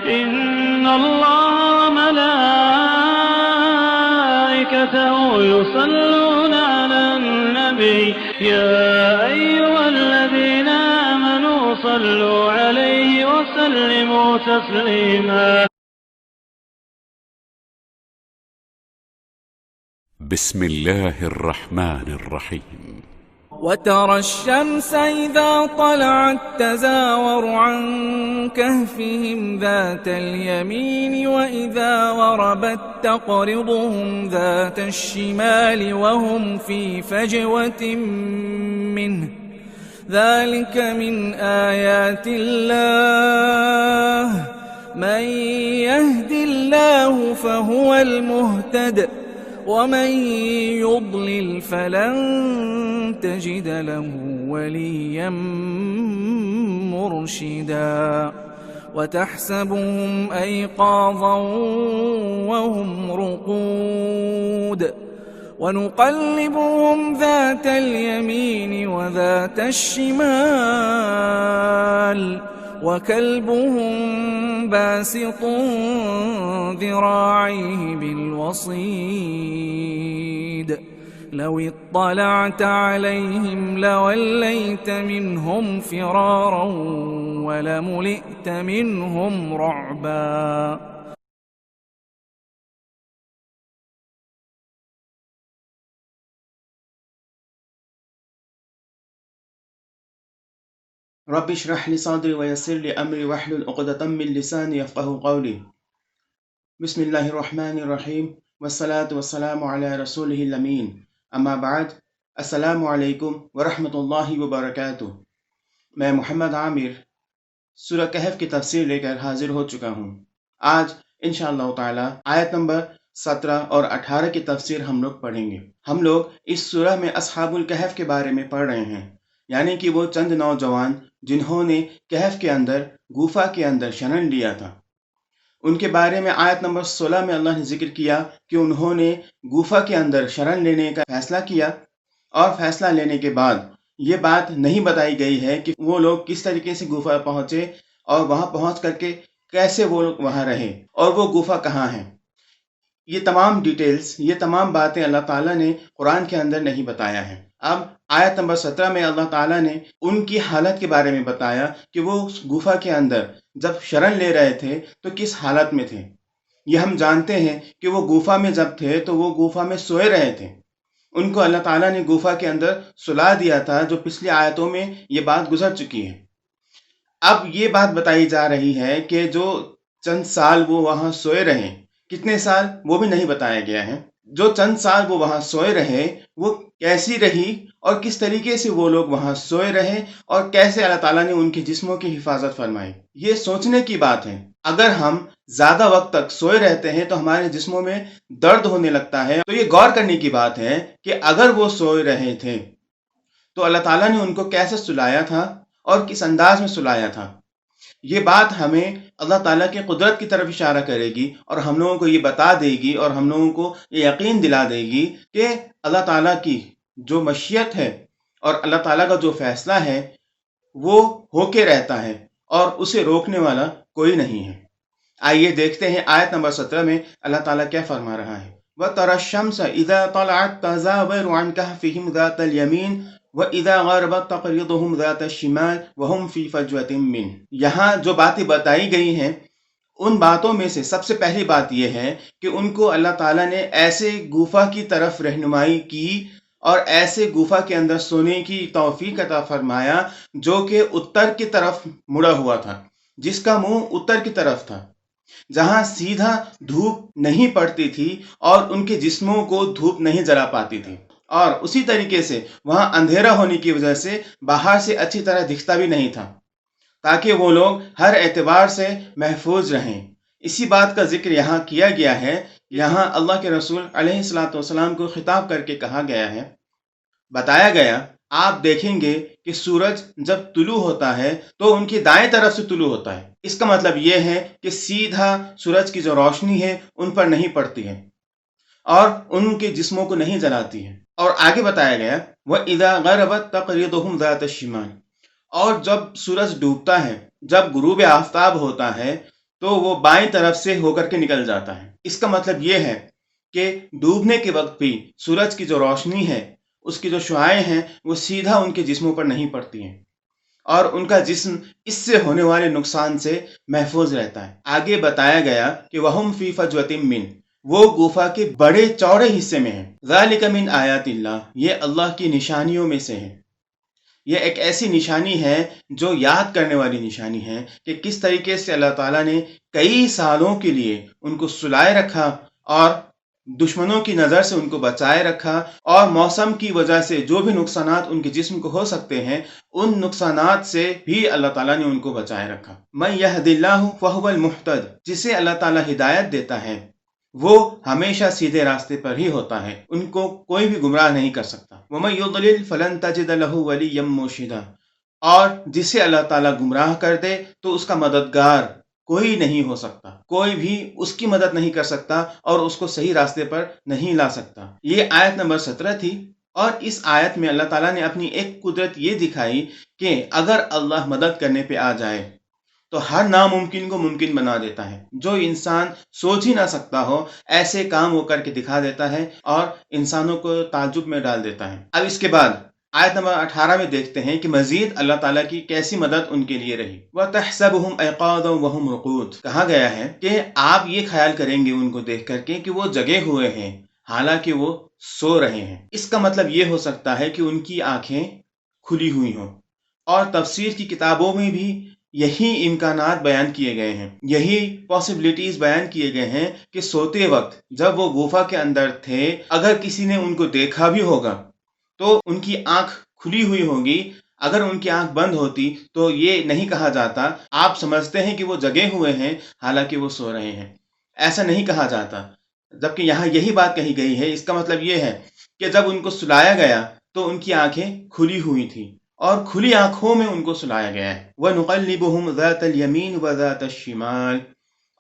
إن الله وملائكته يصلون على النبي يا أيها الذين آمنوا صلوا عليه وسلموا تسليما. بسم الله الرحمن الرحيم. وترى الشمس إذا طلعت تزاور عن كهفهم ذات اليمين وإذا غربت تقرضهم ذات الشمال وهم في فجوة منه ذلك من آيات الله من يهد الله فهو المهتد ومن يضلل فلن تجد له وليا مرشدا وتحسبهم أيقاظا وهم رقود ونقلبهم ذات اليمين وذات الشمال وكلبهم باسط ذراعيه بالوصيد لو اطلعت عليهم لوليت منهم فرارا ولملئت منهم رعبا. رب اشرح لي صدري ويسر لي أمري واحلل عقدة من لساني يفقهوا قولي. بسم الله الرحمن الرحيم والصلاة والسلام على رسوله الأمين. اما بعد، السلام علیکم ورحمۃ اللہ وبرکاتہ۔ میں محمد عامر سورہ کہف کی تفسیر لے کر حاضر ہو چکا ہوں۔ آج انشاءاللہ تعالی آیت نمبر 17 اور 18 کی تفسیر ہم لوگ پڑھیں گے۔ ہم لوگ اس سورہ میں اصحاب الکہف کے بارے میں پڑھ رہے ہیں، یعنی کہ وہ چند نوجوان جنہوں نے کہف کے اندر، گوفا کے اندر شرن لیا تھا۔ ان کے بارے میں آیت نمبر 16 میں اللہ نے ذکر کیا کہ انہوں نے گوفا کے اندر شرن لینے کا فیصلہ کیا، اور فیصلہ لینے کے بعد یہ بات نہیں بتائی گئی ہے کہ وہ لوگ کس طریقے سے گوفا پہنچے اور وہاں پہنچ کر کے کیسے وہ لوگ وہاں رہے اور وہ گوفا کہاں ہے۔ یہ تمام ڈیٹیلز، یہ تمام باتیں اللہ تعالیٰ نے قرآن کے اندر نہیں بتایا ہے۔ اب آیت نمبر 17 میں اللہ تعالیٰ نے ان کی حالت کے بارے میں بتایا کہ وہ گوفا کے اندر جب شرن لے رہے تھے تو کس حالت میں تھے۔ یہ ہم جانتے ہیں کہ وہ گوفا میں جب تھے تو وہ گوفا میں سوئے رہے تھے۔ ان کو اللہ تعالیٰ نے گوفا کے اندر سلا دیا تھا، جو پچھلی آیتوں میں یہ بات گزر چکی ہے۔ اب یہ بات بتائی جا رہی ہے کہ جو چند سال وہ وہاں سوئے رہے، کتنے سال وہ بھی نہیں بتایا گیا ہے۔ جو چند سال وہ وہاں سوئے رہے وہ کیسی رہی اور کس طریقے سے وہ لوگ وہاں سوئے رہے اور کیسے اللہ تعالیٰ نے ان کے جسموں کی حفاظت فرمائی۔ یہ سوچنے کی بات ہے۔ اگر ہم زیادہ وقت تک سوئے رہتے ہیں تو ہمارے جسموں میں درد ہونے لگتا ہے، تو یہ غور کرنے کی بات ہے کہ اگر وہ سوئے رہے تھے تو اللہ تعالیٰ نے ان کو کیسے سلایا تھا اور کس انداز میں سلایا تھا۔ یہ بات ہمیں اللہ تعالیٰ کی قدرت کی طرف اشارہ کرے گی اور ہم لوگوں کو یہ بتا دے گی اور ہم لوگوں کو یہ یقین دلا دے گی کہ اللہ تعالیٰ کی جو مشیت ہے اور اللہ تعالیٰ کا جو فیصلہ ہے وہ ہو کے رہتا ہے اور اسے روکنے والا کوئی نہیں ہے۔ آئیے دیکھتے ہیں آیت نمبر 17 میں اللہ تعالیٰ کیا فرما رہا ہے۔ وَتَرَى الشَّمْسَ إِذَا طَلَعَتْ تَزَاوَرُ عَنْ كَهْفِهِمْ ذَاتَ الْيَمِينِ وَإِذَا غَرَبَتْ تَقْرِضُهُمْ ذَاتَ الشِّمَالِ وَهُمْ فِي فَجْوَةٍ مِّنْهُ۔ یہاں جو باتیں بتائی گئی ہیں ان باتوں میں سے سب سے پہلی بات یہ ہے کہ ان کو اللہ تعالیٰ نے ایسے گوفا کی طرف رہنمائی کی اور ایسے گوفا کے اندر سونے کی توفیق عطا فرمایا جو کہ اتر کی طرف مڑا ہوا تھا، جس کا منہ اتر کی طرف تھا، جہاں سیدھا دھوپ نہیں پڑتی تھی اور ان کے جسموں کو دھوپ نہیں جلا پاتی تھی، اور اسی طریقے سے وہاں اندھیرا ہونے کی وجہ سے باہر سے اچھی طرح دکھتا بھی نہیں تھا، تاکہ وہ لوگ ہر اعتبار سے محفوظ رہیں۔ اسی بات کا ذکر یہاں کیا گیا ہے۔ یہاں اللہ کے رسول علیہ الصلوۃ والسلام کو خطاب کر کے کہا گیا ہے، بتایا گیا، آپ دیکھیں گے کہ سورج جب طلوع ہوتا ہے تو ان کی دائیں طرف سے طلوع ہوتا ہے۔ اس کا مطلب یہ ہے کہ سیدھا سورج کی جو روشنی ہے ان پر نہیں پڑتی ہے اور ان کے جسموں کو نہیں جلاتی ہے۔ اور آگے بتایا گیا وَإِذَا غَرَبَتْ تَقْرِضُهُمْ ذَاتَ الشِّمَالِ، اور جب سورج ڈوبتا ہے، جب غروب آفتاب ہوتا ہے تو وہ بائیں طرف سے ہو کر کے نکل جاتا ہے۔ اس کا مطلب یہ ہے کہ ڈوبنے کے وقت بھی سورج کی جو روشنی ہے، اس کی جو شعاعیں ہیں، وہ سیدھا ان کے جسموں پر نہیں پڑتی ہیں اور ان کا جسم اس سے ہونے والے نقصان سے محفوظ رہتا ہے۔ آگے بتایا گیا کہ وَهُمْ فِي فَجْوَةٍ مِّن، وہ گفا کے بڑے چوڑے حصے میں ہیں۔ ذَلِكَ مِنْ آیات اللہ، یہ اللہ کی نشانیوں میں سے ہے۔ یہ ایک ایسی نشانی ہے جو یاد کرنے والی نشانی ہے کہ کس طریقے سے اللہ تعالیٰ نے کئی سالوں کے لیے ان کو سلائے رکھا اور دشمنوں کی نظر سے ان کو بچائے رکھا، اور موسم کی وجہ سے جو بھی نقصانات ان کے جسم کو ہو سکتے ہیں، ان نقصانات سے بھی اللہ تعالیٰ نے ان کو بچائے رکھا۔ مَن يَهْدِ اللَّهُ فَهُوَ الْمُهْتَدِ، جسے اللہ تعالیٰ ہدایت دیتا ہے وہ ہمیشہ سیدھے راستے پر ہی ہوتا ہے، ان کو کوئی بھی گمراہ نہیں کر سکتا۔ وَمَن يُضْلِلْ فَلَن تَجِدَ لَهُ وَلِيًّا مُرْشِدًا، اور جسے اللہ تعالیٰ گمراہ کر دے تو اس کا مددگار کوئی نہیں ہو سکتا، کوئی بھی اس کی مدد نہیں کر سکتا اور اس کو صحیح راستے پر نہیں لا سکتا۔ یہ آیت نمبر 17 تھی، اور اس آیت میں اللہ تعالیٰ نے اپنی ایک قدرت یہ دکھائی کہ اگر اللہ مدد کرنے پہ آ جائے تو ہر ناممکن کو ممکن بنا دیتا ہے۔ جو انسان سوچ ہی نہ سکتا ہو ایسے کام وہ کر کے دکھا دیتا ہے اور انسانوں کو تعجب میں ڈال دیتا ہے۔ اب اس کے بعد آیت نمبر 18 میں دیکھتے ہیں کہ مزید اللہ تعالیٰ کی کیسی مدد ان کے لیے رہی۔ وَتَحْسَبُهُمْ أَيْقَاظًا وَهُمْ رُقُودٌ، کہا گیا ہے کہ آپ یہ خیال کریں گے ان کو دیکھ کر کے کہ وہ جگے ہوئے ہیں حالانکہ وہ سو رہے ہیں۔ اس کا مطلب یہ ہو سکتا ہے کہ ان کی آنکھیں کھلی ہوئی ہوں، اور تفسیر کی کتابوں میں بھی یہی امکانات بیان کیے گئے ہیں، یہی پاسبلٹیز بیان کیے گئے ہیں کہ سوتے وقت جب وہ گفا کے اندر تھے، اگر کسی نے ان کو دیکھا بھی ہوگا تو ان کی آنکھ کھلی ہوئی ہوگی۔ اگر ان کی آنکھ بند ہوتی تو یہ نہیں کہا جاتا آپ سمجھتے ہیں کہ وہ جگے ہوئے ہیں حالانکہ وہ سو رہے ہیں، ایسا نہیں کہا جاتا، جبکہ یہاں یہی بات کہی گئی ہے۔ اس کا مطلب یہ ہے کہ جب ان کو سلایا گیا تو ان کی آنکھیں کھلی ہوئی تھیں اور کھلی آنکھوں میں ان کو سلایا گیا ہے۔ وَنُقَلِّبُهُمْ ذَاتَ الْيَمِينِ وَذَاتَ الشِّمَالِ،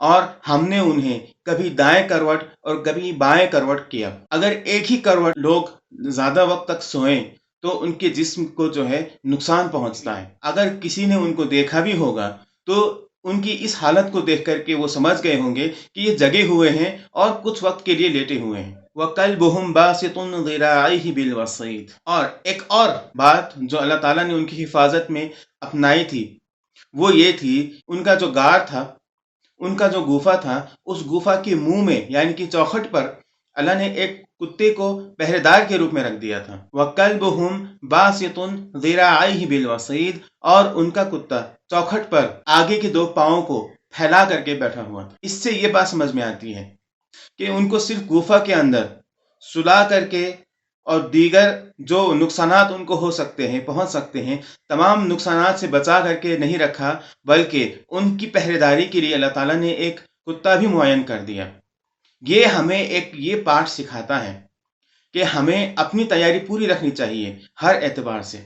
اور ہم نے انہیں کبھی دائیں کروٹ اور کبھی بائیں کروٹ کیا۔ اگر ایک ہی کروٹ لوگ زیادہ وقت تک سوئیں تو ان کے جسم کو جو ہے نقصان پہنچتا ہے۔ اگر کسی نے ان کو دیکھا بھی ہوگا تو ان کی اس حالت کو دیکھ کر کے وہ سمجھ گئے ہوں گے کہ یہ جگے ہوئے ہیں اور کچھ وقت کے لیے لیٹے ہوئے ہیں۔ وَقَلْبُهُمْ بَاسِطٌ ذِرَاعَيْهِ بِالْوَصِيدِ، اور ایک اور بات جو اللہ تعالیٰ نے ان کی حفاظت میں اپنائی تھی وہ یہ تھی، ان کا جو غار تھا، ان کا جو گفا تھا، اس گفا کے منہ میں یعنی کہ چوکھٹ پر اللہ نے ایک کتے کو پہرے دار کے روپ میں رکھ دیا تھا۔ وَقَلْبُهُمْ بَاسِطٌ ذِرَاعَيْهِ بِالْوَصِيدِ، اور ان کا کتا چوکھٹ پر آگے کے دو پاؤں کو پھیلا کر کے بیٹھا ہوا تھا۔ اس سے یہ بات سمجھ میں آتی ہے کہ ان کو صرف گفا کے اندر سلا کر کے اور دیگر جو نقصانات ان کو ہو سکتے ہیں، پہنچ سکتے ہیں، تمام نقصانات سے بچا کر کے نہیں رکھا، بلکہ ان کی پہرے داری کے لیے اللہ تعالیٰ نے ایک کتا بھی معین کر دیا۔ یہ ہمیں ایک یہ پاٹھ سکھاتا ہے کہ ہمیں اپنی تیاری پوری رکھنی چاہیے ہر اعتبار سے۔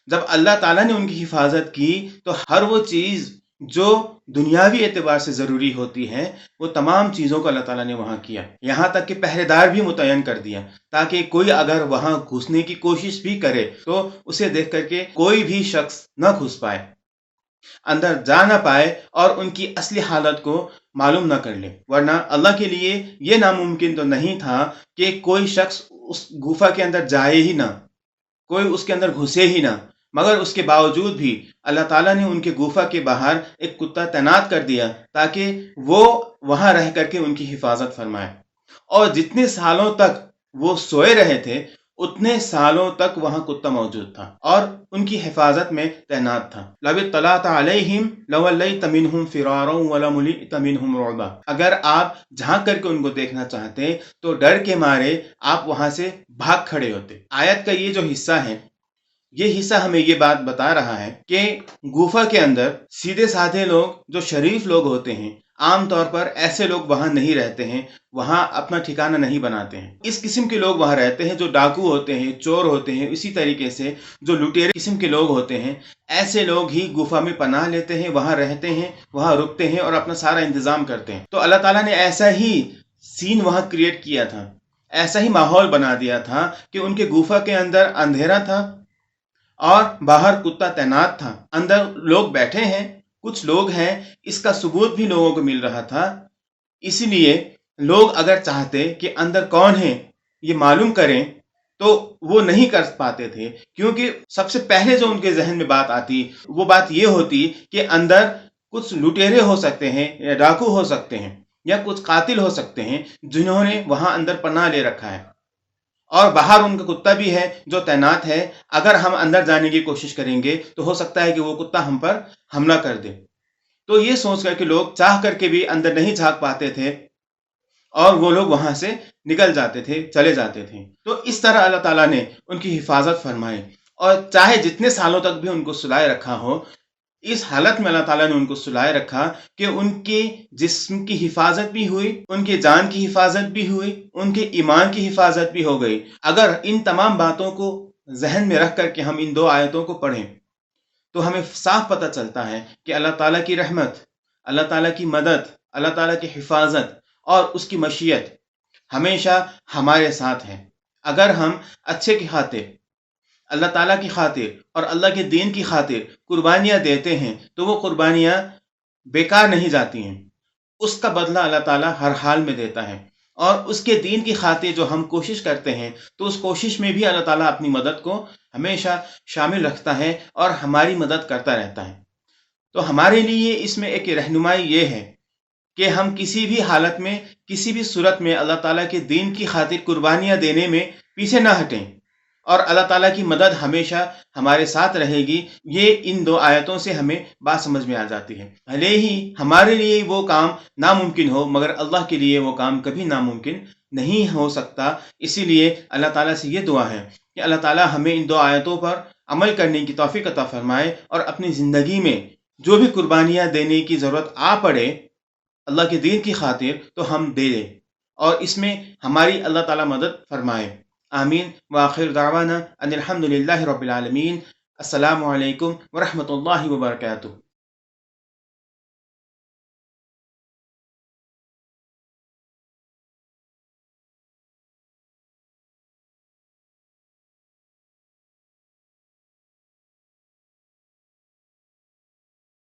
جب اللہ تعالیٰ نے ان کی حفاظت کی تو ہر وہ چیز جو دنیاوی اعتبار سے ضروری ہوتی ہے وہ تمام چیزوں کو اللہ تعالیٰ نے وہاں کیا، یہاں تک کہ پہرے دار بھی متعین کر دیا تاکہ کوئی اگر وہاں گھسنے کی کوشش بھی کرے تو اسے دیکھ کر کے کوئی بھی شخص نہ گھس پائے، اندر جا نہ پائے اور ان کی اصلی حالت کو معلوم نہ کر لے۔ ورنہ اللہ کے لیے یہ ناممکن تو نہیں تھا کہ کوئی شخص اس گفا کے اندر جائے ہی نہ، کوئی اس کے اندر گھسے ہی نہ، مگر اس کے باوجود بھی اللہ تعالیٰ نے ان کے گفا کے باہر ایک کتا تعینات کر دیا تاکہ وہ وہاں رہ کر کے ان کی حفاظت فرمائے، اور جتنے سالوں تک وہ سوئے رہے تھے اتنے سالوں تک وہاں کتا موجود تھا اور ان کی حفاظت میں تعینات تھا۔ لَوِ اطَّلَعْتَ عَلَيْهِمْ لَوَلَّيْتَ مِنْهُمْ فِرَارًا وَلَمُلِئْتَ مِنْهُمْ رُعْبًا، اگر آپ جھانک کر کے ان کو دیکھنا چاہتے تو ڈر کے مارے آپ وہاں سے بھاگ کھڑے ہوتے۔ آیت کا یہ جو حصہ ہے، یہ حصہ ہمیں یہ بات بتا رہا ہے کہ گفا کے اندر سیدھے سادھے لوگ جو شریف لوگ ہوتے ہیں، عام طور پر ایسے لوگ وہاں نہیں رہتے ہیں، وہاں اپنا ٹھکانہ نہیں بناتے ہیں۔ اس قسم کے لوگ وہاں رہتے ہیں جو ڈاکو ہوتے ہیں، چور ہوتے ہیں، اسی طریقے سے جو لٹیرے قسم کے لوگ ہوتے ہیں، ایسے لوگ ہی گفا میں پناہ لیتے ہیں، وہاں رہتے ہیں، وہاں رکتے ہیں اور اپنا سارا انتظام کرتے ہیں۔ تو اللہ تعالیٰ نے ایسا ہی سین وہاں کریٹ کیا تھا، ایسا ہی ماحول بنا دیا تھا کہ ان کے گفا کے اندر اندھیرا تھا اور باہر کتا تعینات تھا، اندر لوگ بیٹھے ہیں، کچھ لوگ ہیں اس کا ثبوت بھی لوگوں کو مل رہا تھا، اسی لیے لوگ اگر چاہتے کہ اندر کون ہے یہ معلوم کریں تو وہ نہیں کر پاتے تھے، کیونکہ سب سے پہلے جو ان کے ذہن میں بات آتی وہ بات یہ ہوتی کہ اندر کچھ لٹیرے ہو سکتے ہیں یا ڈاکو ہو سکتے ہیں یا کچھ قاتل ہو سکتے ہیں جنہوں نے وہاں اندر پناہ لے رکھا ہے، اور باہر ان کا کتا بھی ہے جو تعینات ہے، اگر ہم اندر جانے کی کوشش کریں گے تو ہو سکتا ہے کہ وہ کتا ہم پر حملہ کر دے۔ تو یہ سوچ کر کہ لوگ چاہ کر کے بھی اندر نہیں جھانک پاتے تھے اور وہ لوگ وہاں سے نکل جاتے تھے، چلے جاتے تھے۔ تو اس طرح اللہ تعالیٰ نے ان کی حفاظت فرمائی، اور چاہے جتنے سالوں تک بھی ان کو سلائے رکھا ہو، اس حالت میں اللہ تعالیٰ نے ان کو سلائے رکھا کہ ان کے جسم کی حفاظت بھی ہوئی، ان کے جان کی حفاظت بھی ہوئی، ان کے ایمان کی حفاظت بھی ہو گئی۔ اگر ان تمام باتوں کو ذہن میں رکھ کر کے ہم ان 2 آیتوں کو پڑھیں تو ہمیں صاف پتہ چلتا ہے کہ اللہ تعالیٰ کی رحمت، اللہ تعالیٰ کی مدد، اللہ تعالیٰ کی حفاظت اور اس کی مشیت ہمیشہ ہمارے ساتھ ہے۔ اگر ہم اچھے کی خاطر، اللہ تعالیٰ کی خاطر اور اللہ کے دین کی خاطر قربانیاں دیتے ہیں تو وہ قربانیاں بیکار نہیں جاتی ہیں، اس کا بدلہ اللہ تعالیٰ ہر حال میں دیتا ہے، اور اس کے دین کی خاطر جو ہم کوشش کرتے ہیں تو اس کوشش میں بھی اللہ تعالیٰ اپنی مدد کو ہمیشہ شامل رکھتا ہے اور ہماری مدد کرتا رہتا ہے۔ تو ہمارے لیے اس میں ایک رہنمائی یہ ہے کہ ہم کسی بھی حالت میں، کسی بھی صورت میں اللہ تعالیٰ کے دین کی خاطر قربانیاں دینے میں پیچھے نہ ہٹیں، اور اللہ تعالیٰ کی مدد ہمیشہ ہمارے ساتھ رہے گی۔ یہ ان 2 آیتوں سے ہمیں بات سمجھ میں آ جاتی ہے۔ بھلے ہی ہمارے لیے وہ کام ناممکن ہو، مگر اللہ کے لیے وہ کام کبھی ناممکن نہیں ہو سکتا۔ اسی لیے اللہ تعالیٰ سے یہ دعا ہے کہ اللہ تعالیٰ ہمیں ان 2 آیتوں پر عمل کرنے کی توفیق عطا فرمائے، اور اپنی زندگی میں جو بھی قربانیاں دینے کی ضرورت آ پڑے اللہ کے دین کی خاطر تو ہم دے دیں، اور اس میں ہماری اللہ تعالیٰ مدد فرمائے۔ آمین۔ وآخر دعوانا ان الحمد للہ رب العالمین۔ السلام علیکم ورحمۃ اللہ وبرکاتہ۔